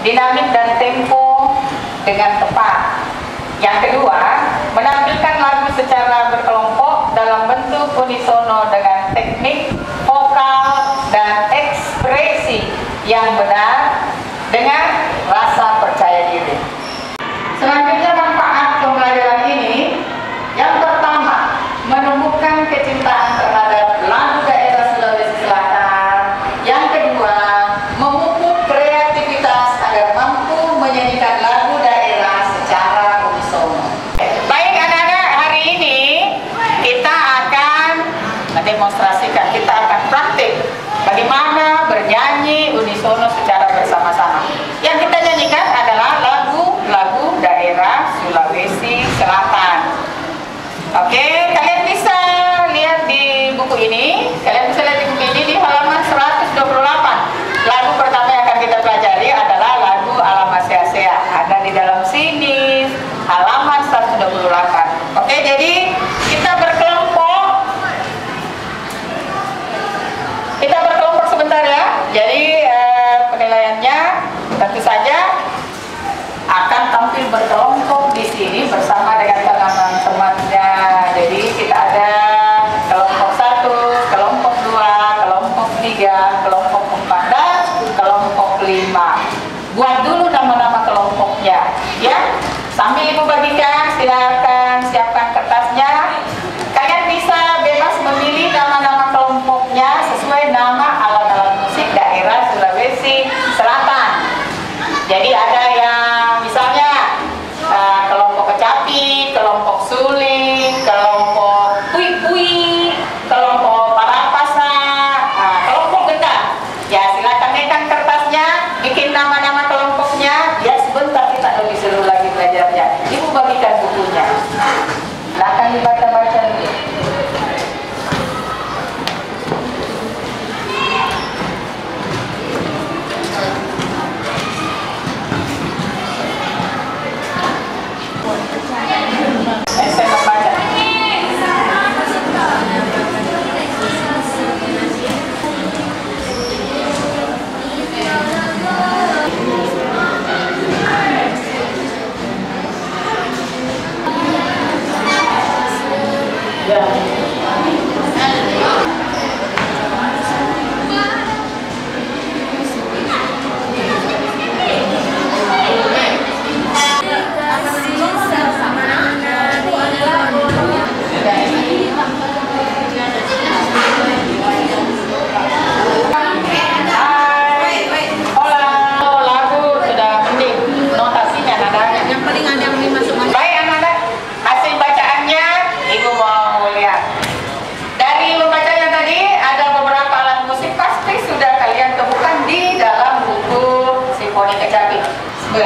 dinamik dan tempo dengan tepat. Yang kedua, menampilkan lagu secara berkelompok dalam bentuk unisono dengan teknik vokal dan ekspresi yang benar dengan rasa percaya diri. Selanjutnya, manfaat pembelajaran ini yang pertama, menemukan kecintaan terhadap lagu daerah Sulawesi Selatan. Yang kedua, memupuk kreativitas agar mampu menyanyikan lagu daerah secara unisono. Baik anak-anak, hari ini kita akan mendemonstrasikan, kita akan praktik bagaimana bernyanyi unisono secara bersama-sama. Yang kita nyanyikan adalah lagu-lagu daerah Sulawesi Selatan. Oke, kalian bisa lihat di buku ini. Kalian bisa lihat di buku ini di halaman 128. Lagu pertama yang akan kita pelajari adalah lagu Alam Sea-Sea. Ada di dalam sini, halaman 128. Oke, jadi kita berkelompok. Kita berkelompok sebentar ya. Jadi penilaiannya tentu saja akan tampil berkelompok di sini bersama dengan teman-temannya. Jadi kita ada kelompok 1, kelompok 2, kelompok 3, kelompok 4, dan kelompok 5. Buat dulu nama-nama kelompoknya, ya. Sambil ibu bagikan, silakan siapkan kertasnya. Kalian bisa bebas memilih nama-nama kelompoknya sesuai nama alat-alat musik daerah Sulawesi Selatan. Jadi ada yang misalnya kelompok kecapi, kelompok suling, kelompok pui-pui, kelompok parapasa, kelompok gendang. Ya, silakan nekan kertasnya, bikin nama-nama kelompoknya. Ya, sebentar kita lebih seru lagi belajarnya. Ibu bagikan bukunya. Silakan dibaca-baca dulu. Saya membaca. Ya.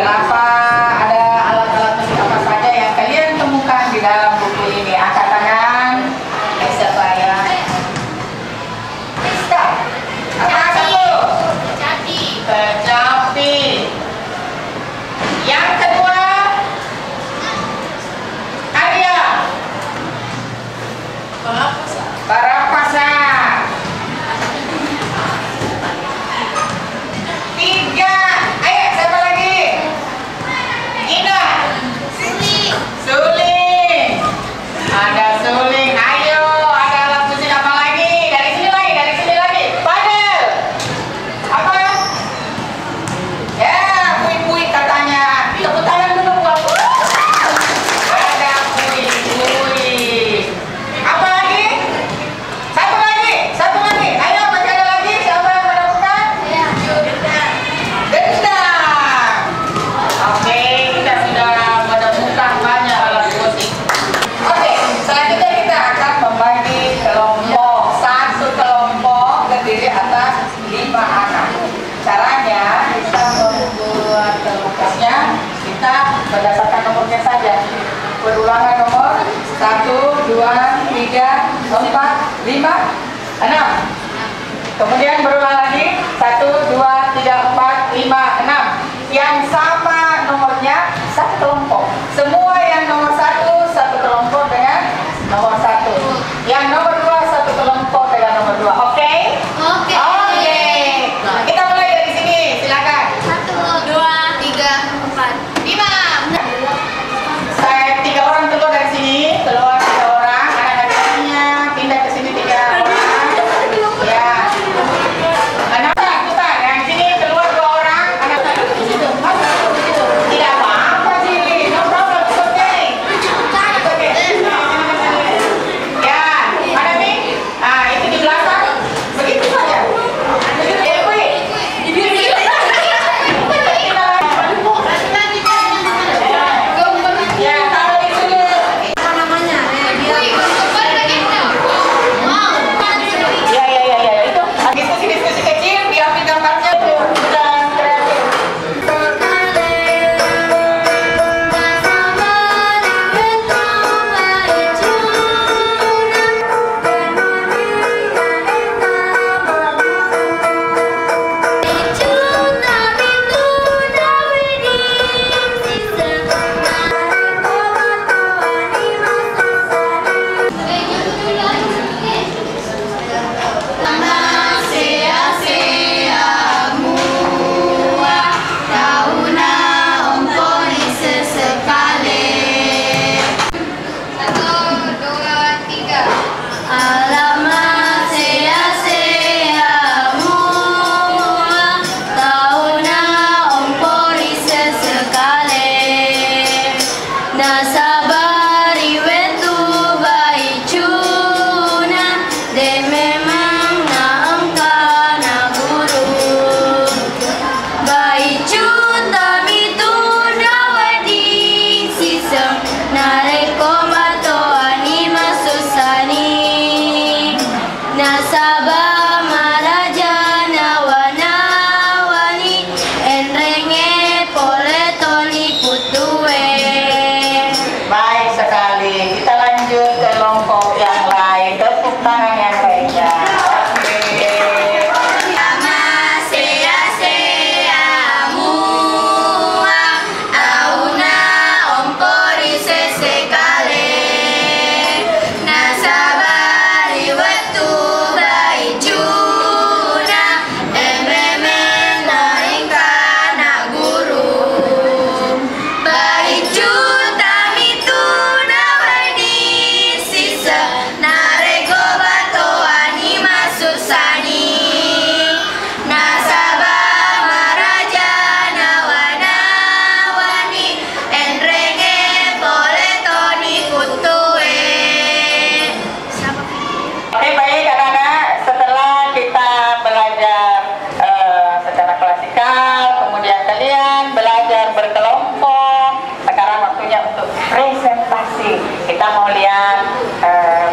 Apa ada alat-alat musik apa saja yang kalian temukan di dalam buku ini? Angkat tangan. Siapa ya? Stop. Angkat satu. Kecapi. Yang kedua, Arya. Parapasa. 3. Ayo, siapa lagi? Ina. Suling. Ada suling. Ayo, ada alat musik apa lagi? Dari sini lagi. Padel. Apa? Ya, pui-pui katanya. Tepuk tangan dulu buat. Ada pui-pui. Apa lagi? Satu lagi. Ayo, masih ada lagi? Siapa yang menemukan? Ya. Gendang. Oke, kita sudah menemukan banyak alat musik. Oke, selanjutnya kita akan membagi kelompok. Satu kelompok terdiri atas 5 anak. Caranya kita membuat kelompoknya, kita berdasarkan nomornya saja. Berulangan nomor 1, 2, 3, 4, 5, 6. Kemudian berulang lagi 1, 2, 3, 4, 5, 6. Yang sama nomornya satu kelompok. Semua yang nomor 1 satu kelompok dengan nomor 1. Yang nomor 2 satu kelompok dengan nomor 2. Oke? Oke. Oke. Kita mulai dari sini. Silakan. 1, 2, Nasabah marajana wanawani enrenge poletoni putue. Baik sekali. Kita lanjut ke kelompok yang lain. Tepuk tangan yang lainnya. Kita mau lihat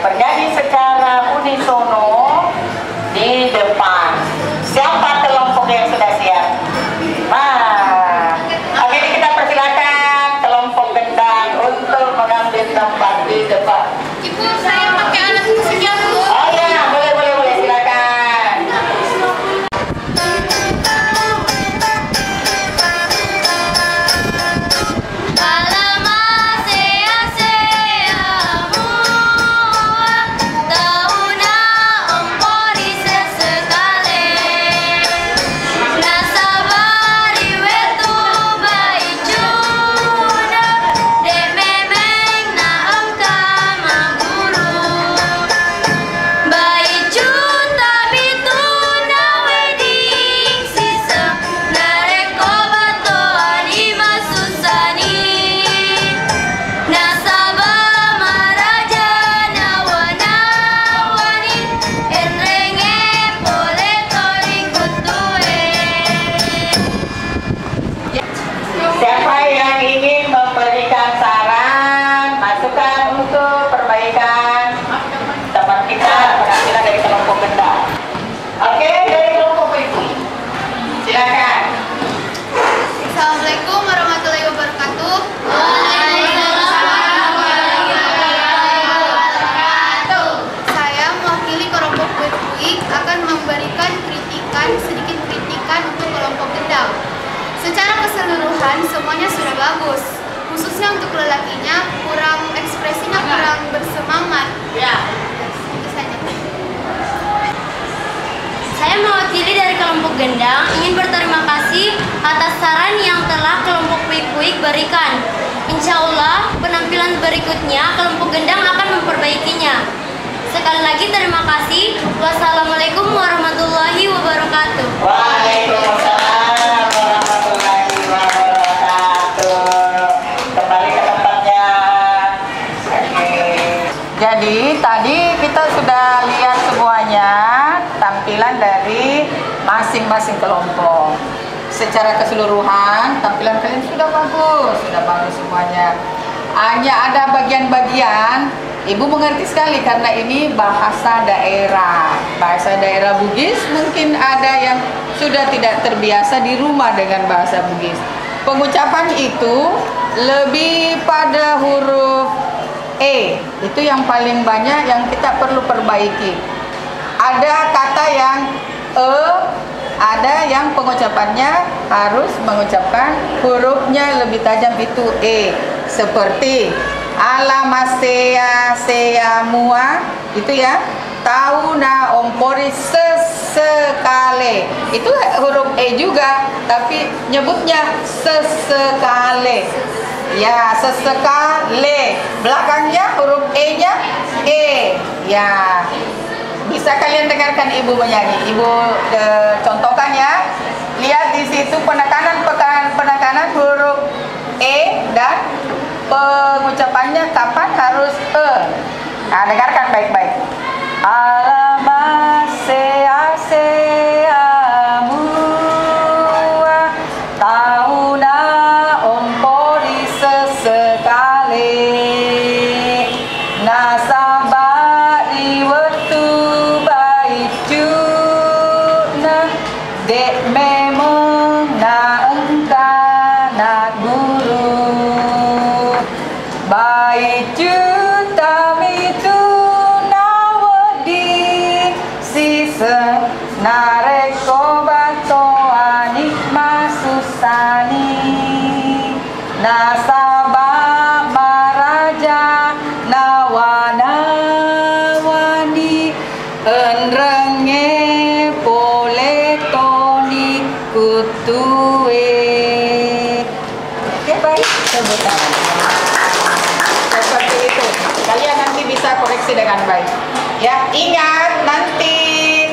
bernyanyi secara unisono di depan. Siapa kelompok yang sudah siap? Oke, kita persilakan kelompok gendang untuk mengambil tempat di depan. Ibu, saya pakai alat musiknya dulu. Oh ya, boleh, silakan. Siapa yang ingin memberikan saran, masukan untuk perbaikan teman kita penampilan dari kelompok gendang? Oke, dari kelompok ibu, silakan. Assalamualaikum warahmatullahi wabarakatuh. Saya mewakili kelompok Puik akan memberikan sedikit kritikan untuk kelompok gendang. Secara keseluruhan semuanya sudah bagus, khususnya untuk lelakinya ekspresinya kurang bersemangat. Ya. Itu saja. Saya mewakili dari kelompok gendang ingin berterima kasih atas saran yang telah kelompok Puik-Puik berikan. Insya Allah penampilan berikutnya kelompok gendang akan memperbaikinya. Sekali lagi terima kasih. Wassalamualaikum warahmatullahi wabarakatuh. Waalaikumsalam warahmatullahi wabarakatuh. Kembali ke tempatnya. Oke. Jadi tadi kita sudah lihat semuanya tampilan dari masing-masing kelompok. Secara keseluruhan tampilan kalian sudah bagus semuanya. Hanya ada bagian-bagian Ibu mengerti sekali karena ini bahasa daerah Bugis. Mungkin ada yang sudah tidak terbiasa di rumah dengan bahasa Bugis. Pengucapan itu lebih pada huruf E, itu yang paling banyak yang kita perlu perbaiki. Ada kata yang ada yang pengucapannya harus mengucapkan hurufnya lebih tajam, itu E, seperti alamasea mua, itu ya. Tauna ompori sesekale, itu huruf E juga, tapi nyebutnya sesekale. Ya, sesekale. Belakangnya huruf E-nya E. Ya. Bisa kalian dengarkan ibu menyanyi. Ibu contohkan ya. Lihat di situ penekanan huruf E dan pengucapannya kapan harus E. Nah, dengarkan baik-baik. Alamasea mua, tauna ompori sesekale, nasabari wetu bayi Nareko bato anik susani nasabah maraja nawana wani enrenge poletoni kutue. Oke, baik, tepuk tangan. Seperti itu. Kalian nanti bisa koreksi dengan baik. Ya, ingat nanti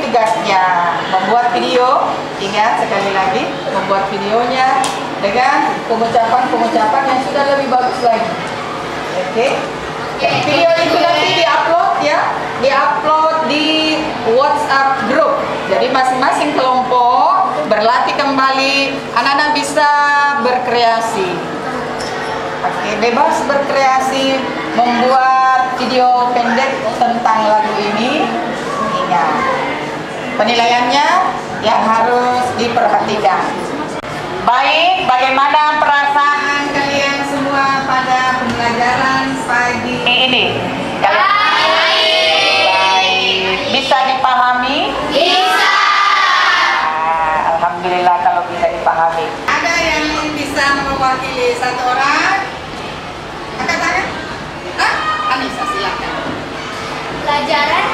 tugasnya membuat video. Ingat sekali lagi membuat videonya dengan pengucapan-pengucapan yang sudah lebih bagus lagi. Oke. Video itu nanti diupload ya, diupload di WhatsApp group. Jadi masing-masing kelompok berlatih kembali. Anak-anak bisa berkreasi. Oke, bebas berkreasi membuat video pendek tentang lagu ini. Ingat, penilaiannya yang harus diperhatikan. Baik, bagaimana perasaan kalian semua pada pembelajaran pagi ini? Baik. Bisa dipahami? Bisa. Alhamdulillah kalau bisa dipahami. Ada yang bisa mewakili satu orang? Angkat tangan. Anissa, silakan. Pelajaran